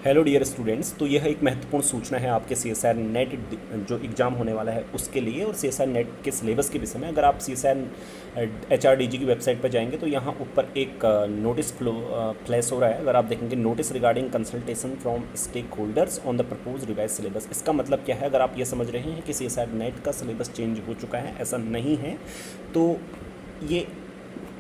Hello dear students. तो यह एक महत्वपूर्ण सूचना है आपके सी एस आर नेट जो एग्ज़ाम होने वाला है उसके लिए और सी एस आर नेट के सिलेबस के विषय में। अगर आप C S R H R D G की वेबसाइट पर जाएंगे तो यहाँ ऊपर एक नोटिस फ्लैश हो रहा है। अगर आप देखेंगे notice regarding consultation from stake holders on the propose revise syllabus. इसका मतलब क्या है? अगर आप ये समझ रहे हैं कि सी एस आर नेट का सिलेबस चेंज हो चुका है, ऐसा नहीं है। तो ये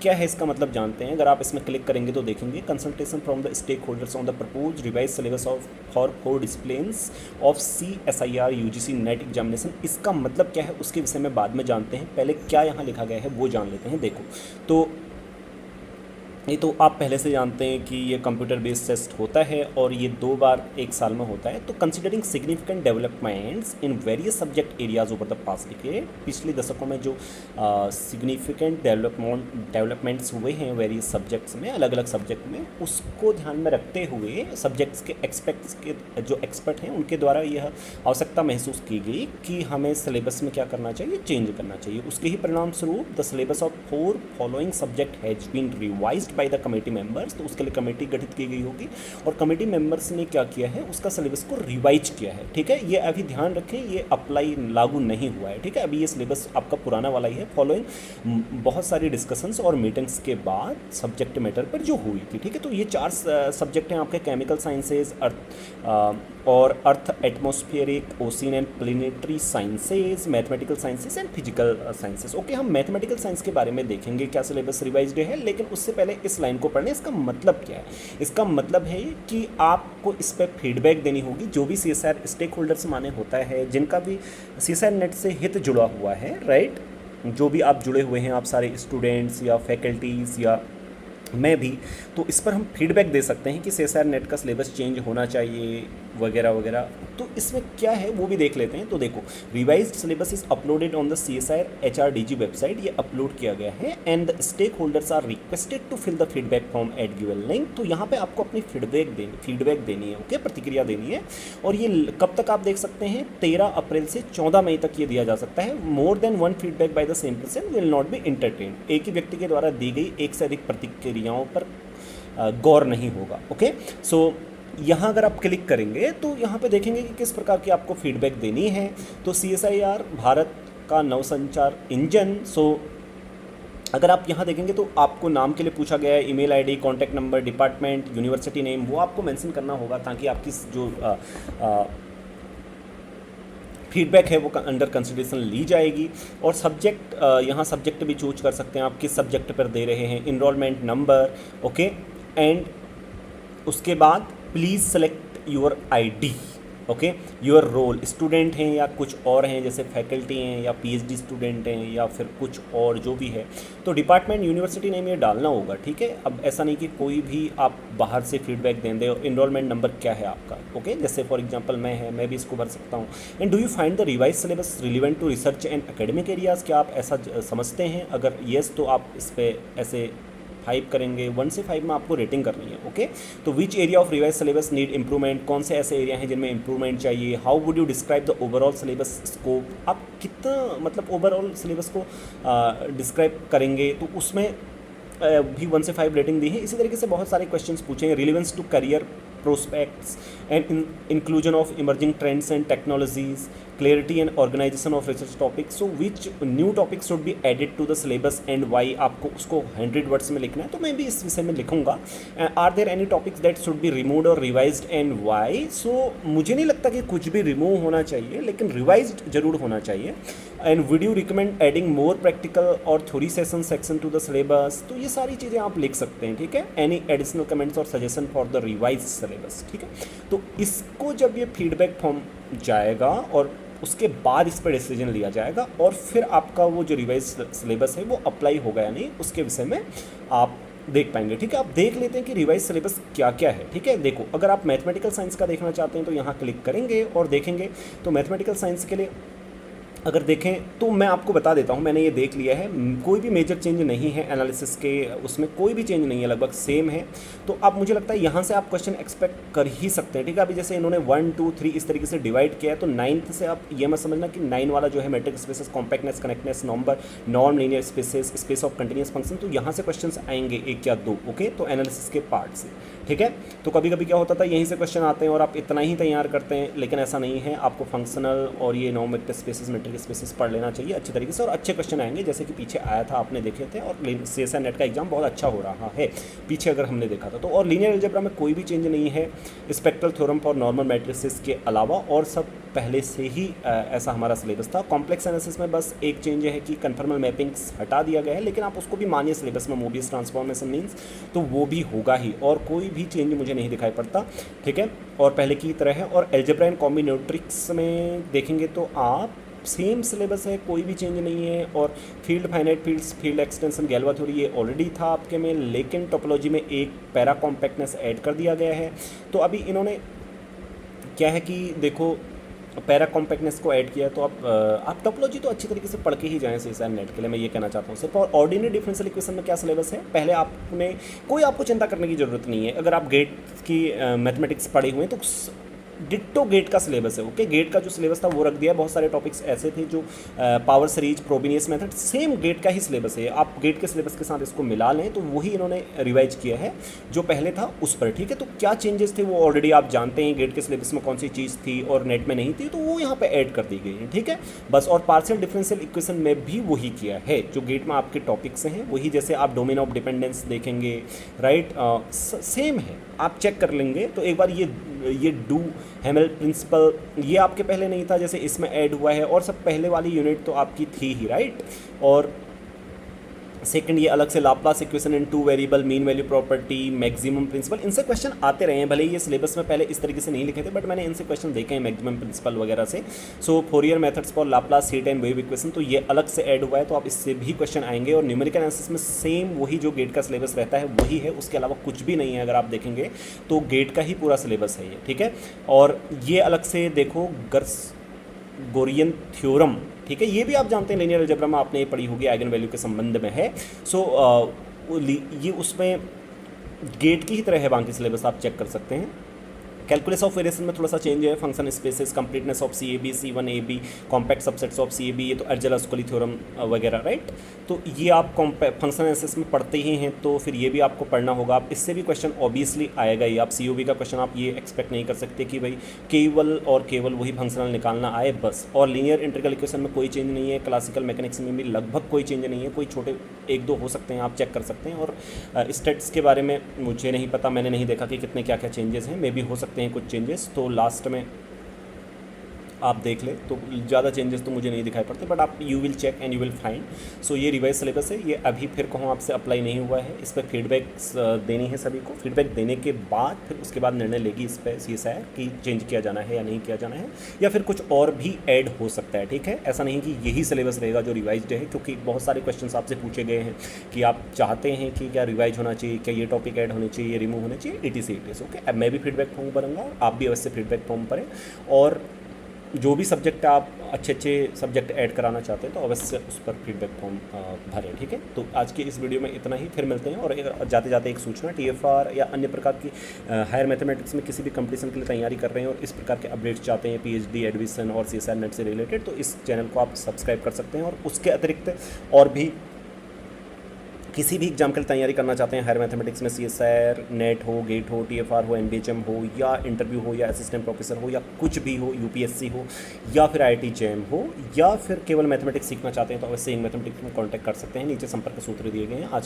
क्या है, इसका मतलब जानते हैं। अगर आप इसमें क्लिक करेंगे तो देखेंगे consultation from the stake holders on the propose revise syllabus of for disciplines of CSIR UGC NET examination. इसका मतलब क्या है उसके विषय में बाद में जानते हैं, पहले क्या यहाँ लिखा गया है वो जान लेते हैं। देखो तो ये तो आप पहले से जानते हैं कि ये कंप्यूटर बेस्ड टेस्ट होता है और ये 2 बार 1 साल में होता है। तो considering significant developments in various subject areas over the past decade, पिछले दशकों में जो सिग्निफिकेंट डेवलपमेंट्स हुए हैं वेरियस सब्जेक्ट्स में, अलग अलग सब्जेक्ट में, उसको ध्यान में रखते हुए सब्जेक्ट्स के जो एक्सपर्ट हैं उनके द्वारा यह आवश्यकता महसूस की गई कि हमें सिलेबस में क्या करना चाहिए, चेंज करना चाहिए। उसके ही परिणाम स्वरूप the syllabus of 4 following subject has been revised by the committee members. तो उसके लिए कमेटी गठित की गई होगी और कमेटी मेंबर्स ने क्या किया है, उसका सिलेबस को रिवाइज किया है। ठीक है, ये अभी ध्यान रखें, ये अप्लाई लागू नहीं हुआ है। ठीक है, अभी ये सिलेबस आपका पुराना वाला ही है। फॉलोइंग बहुत सारी डिस्कशंस और मीटिंग्स के बाद सब्जेक्ट मैटर पर जो हुई थी। ठीक है, तो ये 4 सब्जेक्ट हैं आपके, केमिकल साइंसेज और earth atmospheric ocean and planetary sciences, mathematical sciences and physical sciences. Okay, हम मैथमेटिकल साइंस के बारे में देखेंगे क्या सिलेबस रिवाइज्ड है, लेकिन उससे पहले इस लाइन को पढ़ने। इसका मतलब क्या है? इसका मतलब है कि आपको इस पर फीडबैक देनी होगी। जो भी CSR स्टेक होल्डर्स माने होता है, जिनका भी CSR नेट से हित जुड़ा हुआ है, राइट, जो भी आप जुड़े हुए हैं, आप सारे स्टूडेंट्स या फैकल्टीज़ या मैं भी, तो इस पर हम फीडबैक दे सकते हैं कि CSR नेट का सिलेबस चेंज होना चाहिए वगैरह वगैरह। तो इसमें क्या है वो भी देख लेते हैं। तो देखो, revised syllabus is uploaded on the CSR HRDG website, ये अपलोड किया गया है। And the stake holders are requested to fill the feedback form at given link. तो यहाँ पे आपको अपनी फीडबैक देनी है, ओके, प्रतिक्रिया देनी है। और ये कब तक आप देख सकते हैं? 13 अप्रैल से 14 मई तक ये दिया जा सकता है। More than 1 feedback by the same person will not be entertained. एक ही व्यक्ति के द्वारा दी गई एक से अधिक प्रतिक्रियाओं पर गौर नहीं होगा। ओके, सो यहाँ अगर आप क्लिक करेंगे तो यहाँ पे देखेंगे कि किस प्रकार की आपको फीडबैक देनी है। तो CSIR भारत का नवसंचार इंजन। सो अगर आप यहाँ देखेंगे तो आपको नाम के लिए पूछा गया है, email ID, contact number, department, university name, वो आपको मेंशन करना होगा ताकि आपकी जो फीडबैक है वो अंडर कंसिडरेशन ली जाएगी। और सब्जेक्ट, यहाँ सब्जेक्ट भी चूज कर सकते हैं आप किस सब्जेक्ट पर दे रहे हैं, इनरोलमेंट नंबर, ओके। एंड उसके बाद please select your ID, okay, your role, student हैं या कुछ और हैं, जैसे फैकल्टी हैं या PhD स्टूडेंट हैं या फिर कुछ और जो भी है। तो डिपार्टमेंट, यूनिवर्सिटी नेम ये डालना होगा। ठीक है, अब ऐसा नहीं कि कोई भी आप बाहर से फीडबैक दें दे। इनरोलमेंट नंबर क्या है आपका, ओके, जैसे फॉर एग्जांपल मैं भी इसको भर सकता हूँ। And do you find the revise syllabus relevant to research and academic areas, क्या आप ऐसा समझते हैं? अगर येस तो आप इस पर ऐसे 5 करेंगे, 1 से 5 में आपको रेटिंग करनी है। ओके, तो which area of revise syllabus need improvement, कौन से ऐसे एरिया हैं जिनमें इंप्रूवमेंट चाहिए। How would you describe the overall syllabus scope, आप कितना मतलब ओवरऑल सिलेबस को डिस्क्राइब करेंगे, तो उसमें भी 1 से 5 रेटिंग दी है। इसी तरीके से बहुत सारे क्वेश्चंस पूछे हैं। Relevance to career prospects and inclusion of emerging trends and technologies, clarity and organization of research topics, so which new topics should be added to the syllabus and why, आपको उसको 100 वर्ड्स में लिखना है। तो मैं भी इस विषय में लिखूंगा। Are there any topics that should be removed और रिवाइज्ड एंड वाई। सो मुझे नहीं लगता कि कुछ भी रिमूव होना चाहिए, लेकिन रिवाइज्ड जरूर होना चाहिए। And would you recommend adding more practical और theory section to the syllabus. तो ये सारी चीज़ें आप लिख सकते हैं। ठीक है, एनी एडिशनल कमेंट्स और suggestion for the revise syllabus. ठीक है, तो इसको जब ये फीडबैक फॉर्म जाएगा और उसके बाद इस पर डिसीजन लिया जाएगा और फिर आपका वो जो रिवाइज सिलेबस है वो अप्लाई होगा या नहीं, उसके विषय में आप देख पाएंगे। ठीक है, आप देख लेते हैं कि रिवाइज सिलेबस क्या क्या है। ठीक है, देखो, अगर आप मैथमेटिकल साइंस का देखना चाहते हैं तो यहाँ क्लिक करेंगे और देखेंगे। तो मैथमेटिकल साइंस के लिए अगर देखें तो मैं आपको बता देता हूं, मैंने ये देख लिया है, कोई भी मेजर चेंज नहीं है एनालिसिस के, उसमें कोई भी चेंज नहीं है, लगभग सेम है। तो अब मुझे लगता है यहाँ से आप क्वेश्चन एक्सपेक्ट कर ही सकते हैं। ठीक है, अभी जैसे इन्होंने 1 2 3 इस तरीके से डिवाइड किया है, तो 9th से आप ये मत समझना कि 9 वाला जो है metric spaces, compactness, connectedness, number, non linear spaces, space of continuous function, तो यहाँ से क्वेश्चन आएंगे 1 या 2। ओके, तो एनालिसिस के पार्ट से। ठीक है। तो कभी कभी क्या होता था, यहीं से क्वेश्चन आते हैं और आप इतना ही तैयार करते हैं, लेकिन ऐसा नहीं है। आपको फंक्शनल और ये non vector spaces, metric spaces पढ़ लेना चाहिए अच्छे तरीके से, और अच्छे क्वेश्चन आएंगे जैसे कि पीछे आया था, आपने देखे थे। और CSIR नेट का एग्जाम बहुत अच्छा हो रहा है पीछे अगर हमने देखा था तो। और लीनियर अलजेब्रा में कोई भी चेंज नहीं है spectral theorem for normal matrices के अलावा, और सब पहले से ही ऐसा हमारा सिलेबस था। कॉम्प्लेक्स एनालिसिस में बस एक चेंज है कि कन्फर्मल मैपिंग्स हटा दिया गया है, लेकिन आप उसको भी मानिए सिलेबस में, मोबियस ट्रांसफॉर्मेशन मीन्स, तो वो भी होगा ही, और कोई भी चेंज मुझे नहीं दिखाई पड़ता, ठीक है, और पहले की तरह है। और अलजेब्रा एंड कॉम्बिनेटरिक्स में देखेंगे तो आप सेम सिलेबस है, कोई भी चेंज नहीं है। और field finite fields, field extension, Galois theory ये ऑलरेडी था आपके में, लेकिन टोपोलॉजी में एक पैरा कॉम्पैक्टनेस ऐड कर दिया गया है। तो अभी इन्होंने क्या है कि देखो पैरा कॉम्पैक्टनेस को ऐड किया, तो आप टोपोलॉजी तो अच्छी तरीके से पढ़ के ही जाएं CSIR नेट के लिए, मैं ये कहना चाहता हूँ सिर्फ। और ऑर्डिनरी डिफरेंशियल इक्वेशन में क्या सिलेबस है, पहले आपने कोई आपको चिंता करने की ज़रूरत नहीं है। अगर आप गेट की मैथमेटिक्स पढ़े हुए हैं तो डिट्टो गेट का सिलेबस है, ओके। गेट का जो सिलेबस था वो रख दिया, बहुत सारे टॉपिक्स ऐसे थे जो power series, Frobenius method, same GATE का ही सिलेबस है। आप गेट के सिलेबस के साथ इसको मिला लें तो वही इन्होंने रिवाइज किया है जो पहले था उस पर, ठीक है। तो क्या चेंजेस थे वो ऑलरेडी आप जानते हैं, गेट के सिलेबस में कौन सी चीज़ थी और नेट में नहीं थी, तो वो यहाँ पर ऐड कर दी गई है, ठीक है बस। और पार्शियल डिफरेंशियल इक्वेशन में भी वही किया है जो गेट में आपके टॉपिक्स हैं, वही। जैसे आप डोमेन ऑफ डिपेंडेंस देखेंगे, राइट, सेम है, आप चेक कर लेंगे। तो एक बार ये डू हैमल प्रिंसिपल ये आपके पहले नहीं था, जैसे इसमें ऐड हुआ है, और सब पहले वाली यूनिट तो आपकी थी ही, राइट। और सेकंड ये अलग से Laplace equation in two variable, mean value property, maximum principle, इनसे क्वेश्चन आते रहे हैं। भले ये सिलेबस में पहले इस तरीके से नहीं लिखे थे, बट मैंने इनसे क्वेश्चन देखे हैं मैक्सिमम प्रिंसिपल वगैरह से। So Fourier methods for Laplace heat and wave equation, तो ये अलग से ऐड हुआ है, तो आप इससे भी क्वेश्चन आएंगे। और न्यूमेरिकल एनालिसिस में सेम वही जो गेट का सिलेबस रहता है वही है, उसके अलावा कुछ भी नहीं है। अगर आप देखेंगे तो गेट का ही पूरा सिलेबस है ये, ठीक है। और ये अलग से देखो गोरियन थ्योरम, ठीक है, ये भी आप जानते हैं लीनियर अलजेब्रा में आपने ये पढ़ी होगी, आइगन वैल्यू के संबंध में है। सो ये उसमें गेट की ही तरह है, बाकी सिलेबस आप चेक कर सकते हैं। कैलकुलस ऑफ वेरिएशन में थोड़ा सा चेंज है, function spaces, completeness of CAB, C1AB, compact subsets of CAB, ये तो अर्जेला-स्कोली थ्योरम वगैरह, राइट। तो ये आप फंक्शन एनालिसिस में पढ़ते ही हैं, तो फिर ये भी आपको पढ़ना होगा। आप इससे भी क्वेश्चन ऑब्वियसली आएगा ही। आप COB का क्वेश्चन आप ये एक्सपेक्ट नहीं कर सकते कि भाई केवल और केवल वही फंक्शनल निकालना आए बस। और लीनियर इंटीग्रल इक्वेशन में कोई चेंज नहीं है, क्लासिकल मैकेनिक्स में भी लगभग कोई चेंज नहीं है, कोई छोटे एक दो हो सकते हैं, आप चेक कर सकते हैं। और स्टेट्स के बारे में मुझे नहीं पता, मैंने नहीं देखा कि कितने क्या क्या चेंजेस हैं, मे भी हो सकते हैं कुछ चेंजेस, तो लास्ट में आप देख ले, तो ज़्यादा चेंजेस तो मुझे नहीं दिखाई पड़ते, बट आप you will check and you will find. So ये रिवाइज सिलेबस है, ये अभी फिर कहूँ आपसे अप्लाई नहीं हुआ है, इस पर फीडबैक्स देनी है सभी को। फीडबैक देने के बाद फिर उसके बाद निर्णय लेगी इस पर CSIR कि चेंज किया जाना है या नहीं किया जाना है, या फिर कुछ और भी ऐड हो सकता है, ठीक है। ऐसा नहीं कि यही सिलेबस रहेगा जो रिवाइज्ड है, क्योंकि बहुत सारे क्वेश्चन आपसे पूछे गए हैं कि आप चाहते हैं कि क्या रिवाइज होना चाहिए, क्या ये टॉपिक ऐड होने चाहिए, ये रिमूव होने चाहिए, ETC ओके। अब मैं भी फीडबैक फॉर्म भरूंगा, आप भी अवश्य फीडबैक फॉर्म भरें। और जो भी सब्जेक्ट आप अच्छे सब्जेक्ट ऐड कराना चाहते हैं तो अवश्य उस पर फीडबैक फॉर्म भरें, ठीक है। तो आज के इस वीडियो में इतना ही, फिर मिलते हैं। और जाते जाते एक सूचना, TFR या अन्य प्रकार की हायर मैथमेटिक्स में किसी भी कंपटीशन के लिए तैयारी कर रहे हैं और इस प्रकार के अपडेट्स चाहते हैं, PhD एडमिशन और CSIR नेट से रिलेटेड, तो इस चैनल को आप सब्सक्राइब कर सकते हैं। और उसके अतिरिक्त और भी किसी भी एग्जाम के लिए तैयारी करना चाहते हैं हायर मैथमेटिक्स में, CSIR नेट हो, गेट हो, TFR हो, NBHM हो, या इंटरव्यू हो, या असिस्टेंट प्रोफेसर हो, या कुछ भी हो, UPSC हो, या फिर IIT JAM हो, या फिर केवल मैथमेटिक्स सीखना चाहते हैं, तो अवश्य मैथमेटिक्स में कॉन्टैक्ट कर सकते हैं। नीचे संपर्क सूत्र दिए गए हैं। आज